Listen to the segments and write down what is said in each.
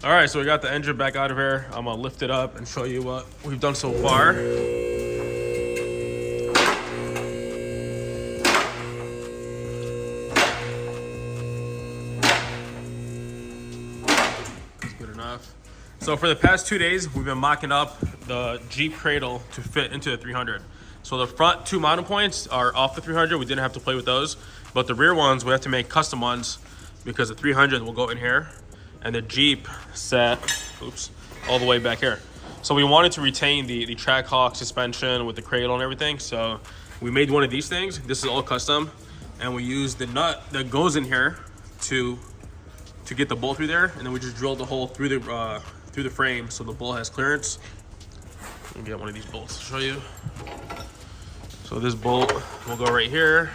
All right, so we got the engine back out of here. I'm gonna lift it up and show you what we've done so far. That's good enough. So for the past 2 days, we've been mocking up the Jeep cradle to fit into the 300. So the front two mounting points are off the 300. We didn't have to play with those, but the rear ones, we have to make custom ones because the 300 will go in here. And the Jeep sat, all the way back here. So we wanted to retain the Trackhawk suspension with the cradle and everything. So we made one of these things. This is all custom. And we used the nut that goes in here to get the bolt through there. And then we just drilled the hole through the frame so the bolt has clearance. Let me get one of these bolts to show you. So this bolt will go right here.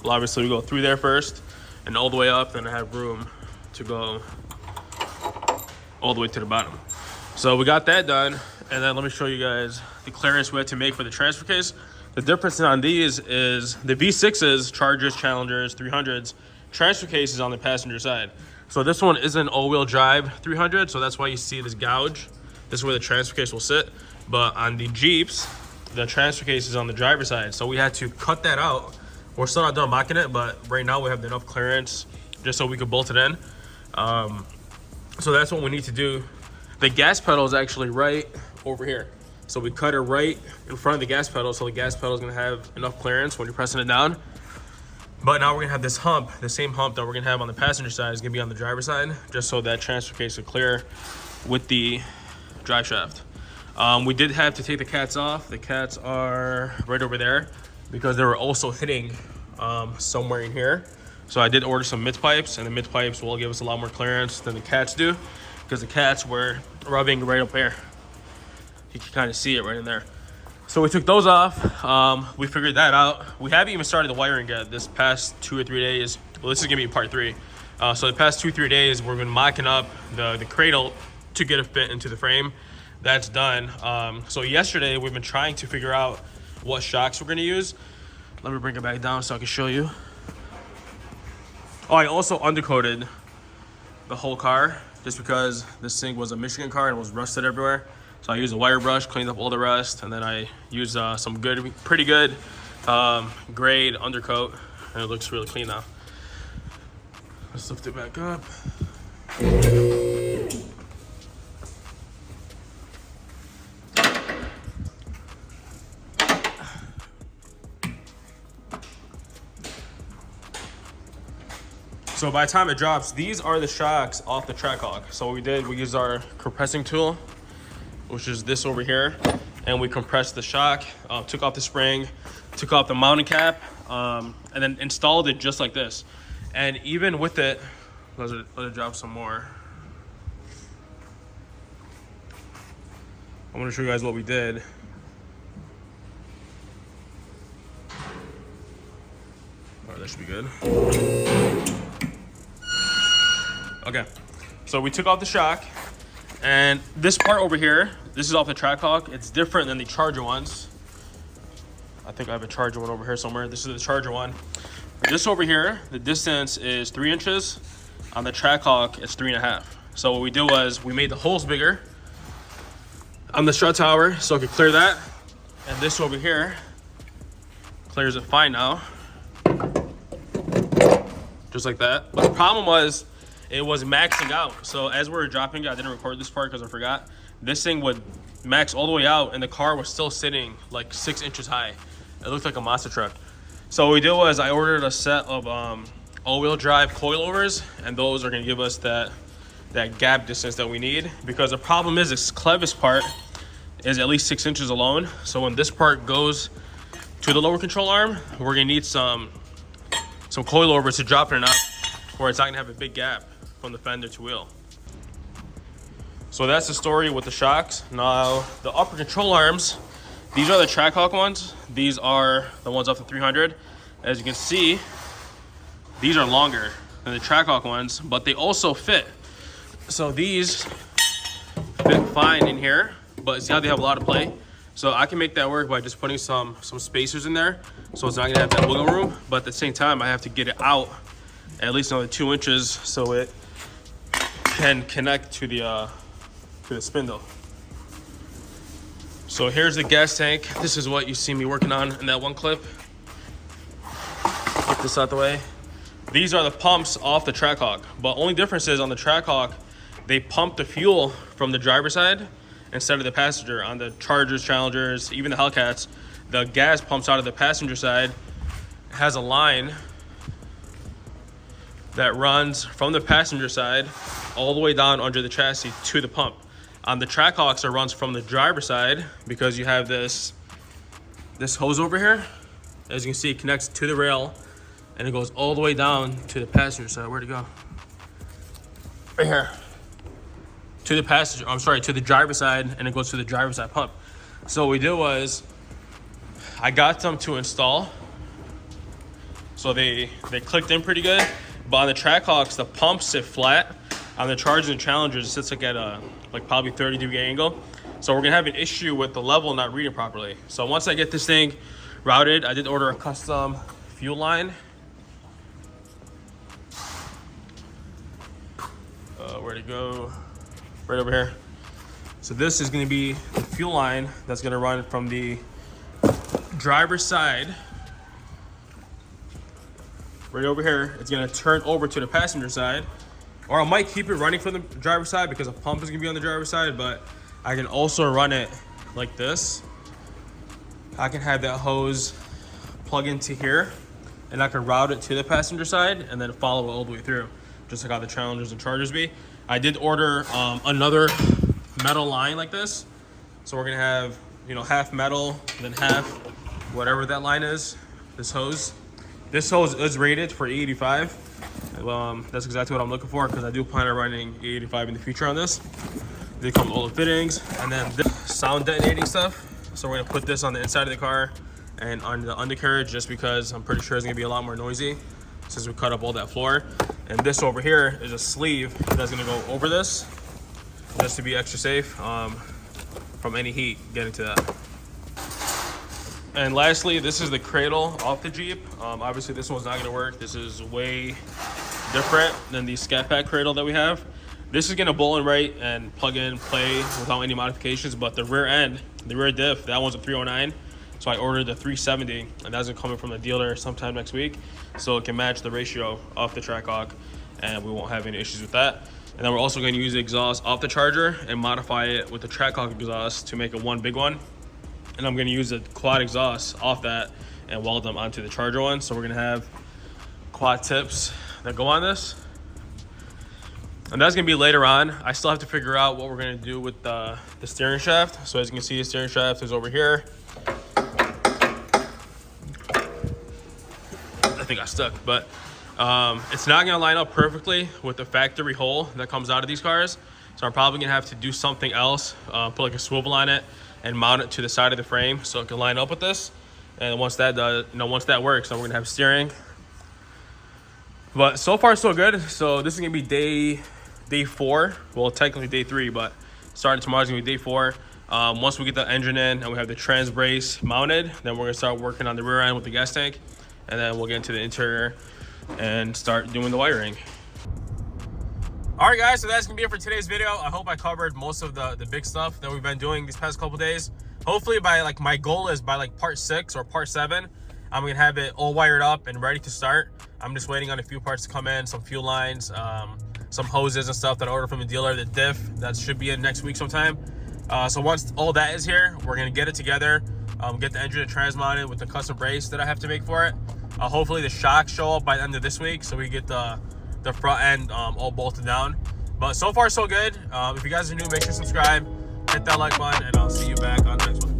Well, obviously we go through there first and all the way up, then I have room to go all the way to the bottom. So we got that done, and then let me show you guys the clearance we had to make for the transfer case. The difference on these is the V6s, Chargers, Challengers, 300s, transfer case is on the passenger side. So this one is an all-wheel drive 300, so that's why you see this gouge. This is where the transfer case will sit. But on the Jeeps, the transfer case is on the driver's side. So we had to cut that out. We're still not done mocking it, but right now we have enough clearance just so we could bolt it in. So that's what we need to do. The gas pedal is actually right over here. So we cut it right in front of the gas pedal, so the gas pedal is gonna have enough clearance when you're pressing it down. But now we're gonna have this hump, the same hump that we're gonna have on the passenger side is gonna be on the driver's side, just so that transfer case is clear with the drive shaft. We did have to take the cats off. The cats are right over there because they were also hitting somewhere in here. So I did order some mid pipes, and the mid pipes will give us a lot more clearance than the cats do, because the cats were rubbing right up here. You can kind of see it right in there. So we took those off. We figured that out. We haven't even started the wiring yet. This past 2 or 3 days. Well, this is gonna be part 3. So the past 2 or 3 days, we've been mocking up the cradle to get it fit into the frame. That's done. So yesterday, we've been trying to figure out what shocks we're gonna use. Let me bring it back down so I can show you. Oh, I also undercoated the whole car just because this thing was a Michigan car and it was rusted everywhere. So I used a wire brush, cleaned up all the rust, and then I used some pretty good grade undercoat, and it looks really clean now. Let's lift it back up. So by the time it drops, these are the shocks off the Trackhawk. So what we did, we used our compressing tool, which is this over here, and we compressed the shock, took off the spring, took off the mounting cap, and then installed it just like this. And even with it, let it drop some more. I'm gonna show you guys what we did. All right, that should be good. Okay, so we took off the shock, and this part over here, this is off the Trackhawk. It's different than the Charger ones. I think I have a Charger one over here somewhere. This is the Charger one. This over here, the distance is 3 inches. On the Trackhawk, it's 3.5. So what we did was we made the holes bigger on the strut tower so it could clear that. And this over here clears it fine now. Just like that. But the problem was it was maxing out. So as we were dropping it, I didn't record this part because I forgot. This thing would max all the way out and the car was still sitting like 6 inches high. It looked like a monster truck. So what we did was I ordered a set of all-wheel drive coilovers, and those are gonna give us that gap distance that we need, because the problem is this clevis part is at least 6 inches alone. So when this part goes to the lower control arm, we're gonna need some coilovers to drop it enough where it's not gonna have a big gap from the fender to wheel. So that's the story with the shocks. Now the upper control arms, these are the Trackhawk ones. These are the ones off the 300. As you can see, these are longer than the Trackhawk ones, but they also fit. So these fit fine in here, but see how they have a lot of play? So I can make that work by just putting some spacers in there, so it's not gonna have that wiggle room, but at the same time, I have to get it out at least another 2 inches so it can connect to the spindle. So here's the gas tank. This is what you see me working on in that one clip. Get this out the way. These are the pumps off the Trackhawk, but only difference is on the Trackhawk, they pump the fuel from the driver's side instead of the passenger. On the Chargers, Challengers, even the Hellcats, the gas pumps out of the passenger side. It has a line that runs from the passenger side all the way down under the chassis to the pump. On the Trackhawks, it runs from the driver's side because you have this hose over here. As you can see, it connects to the rail and it goes all the way down to the passenger side. Where'd it go? Right here. To the passenger, I'm sorry, to the driver's side, and it goes to the driver's side pump. So what we did was, I got them to install. So they clicked in pretty good. But on the Trackhawks, the pumps sit flat. On the Chargers and Challengers, it sits like at a probably 30-degree angle. So we're gonna have an issue with the level not reading properly. So once I get this thing routed, I did order a custom fuel line. Where'd it go? Right over here. So this is gonna be the fuel line that's gonna run from the driver's side right over here. It's gonna turn over to the passenger side, or I might keep it running from the driver's side because a pump is gonna be on the driver's side, but I can also run it like this. I can have that hose plug into here and I can route it to the passenger side and then follow it all the way through, just like how the Challengers and Chargers be. I did order another metal line like this. So we're gonna have, half metal, then half whatever that line is, this hose. This hose is rated for E85. That's exactly what I'm looking for because I do plan on running E85 in the future on this. They come with all the fittings, and then this sound detonating stuff. So we're gonna put this on the inside of the car and on the undercarriage just because I'm pretty sure it's gonna be a lot more noisy since we cut up all that floor. And this over here is a sleeve that's gonna go over this just to be extra safe from any heat getting to that. And lastly, this is the cradle off the Jeep. Obviously this one's not gonna work. This is way different than the Scat Pack cradle that we have. This is gonna bolt in right and plug in, play without any modifications, but the rear end, the rear diff, that one's a 309. So I ordered the 370, and that's gonna come in from the dealer sometime next week. So it can match the ratio off the Trackhawk, and we won't have any issues with that. And then we're also gonna use the exhaust off the Charger and modify it with the Trackhawk exhaust to make it one big one. And I'm gonna use the quad exhaust off that and weld them onto the Charger one. So we're gonna have quad tips that go on this. And that's gonna be later on. I still have to figure out what we're gonna do with the steering shaft. So as you can see, the steering shaft is over here. I think I stuck, but it's not gonna line up perfectly with the factory hole that comes out of these cars. So I'm probably gonna have to do something else, put like a swivel on it and mount it to the side of the frame so it can line up with this. And once that does, once that works, then we're gonna have steering. But so far so good. So this is gonna be day 4. Well, technically day 3, but starting tomorrow is gonna be day 4. Once we get the engine in and we have the trans brace mounted, then we're gonna start working on the rear end with the gas tank, and then we'll get into the interior and start doing the wiring. All right, guys, so that's gonna be it for today's video. I hope I covered most of the big stuff that we've been doing these past couple days. Hopefully by like, my goal is by like part 6 or part 7, I'm gonna have it all wired up and ready to start. I'm just waiting on a few parts to come in, some fuel lines, some hoses and stuff that I ordered from the dealer, the diff, that should be in next week sometime. So once all that is here, we're gonna get it together, get the engine and trans mounted with the custom brace that I have to make for it. Hopefully the shocks show up by the end of this week so we get the front end all bolted down. But so far so good. If you guys are new, make sure to subscribe, hit that like button, and I'll see you back on the next one.